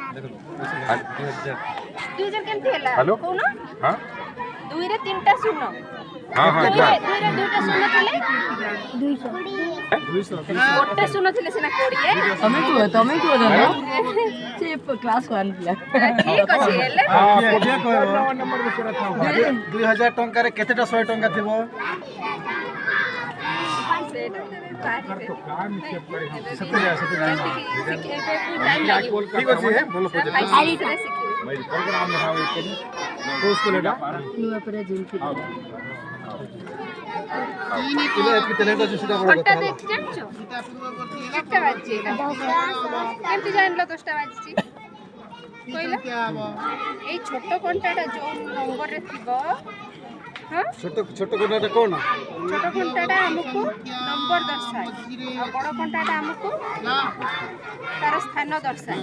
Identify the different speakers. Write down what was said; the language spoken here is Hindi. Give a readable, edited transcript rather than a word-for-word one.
Speaker 1: 2000 केमती हला
Speaker 2: हेलो
Speaker 1: कोन
Speaker 2: हां
Speaker 1: 2 रे 3टा शून्य
Speaker 2: हां हां
Speaker 1: 2 रे 2टा शून्य थिले 200 गोटे शून्य थिले सिना 20
Speaker 3: तमे को जानो से क्लास 1 पिला
Speaker 1: ठीक अछि हेले
Speaker 2: हां जे कहबो नंबर में पूरा था
Speaker 4: 2000 टंका रे केतेटा 100 टंका थिबो
Speaker 2: ठीक अछि है बोलो प्रोग्राम में हाउ करी को स्कूल एटा
Speaker 3: नुआ पर जिनकी
Speaker 4: किलो एतकी तेलेटा जुसीटा बड़
Speaker 1: घंटा देख जानछो केते बाजची केमती जानलो 10टा बाजची कोइला ए छोटो घंटाटा जो नंबर रे थिबो हां
Speaker 4: छोट छोट कोनाटा कोन
Speaker 1: छोटो घंटाटा हमकु नंबर दर्शाए और बड़ घंटाटा हमकु तार स्थान दर्शाए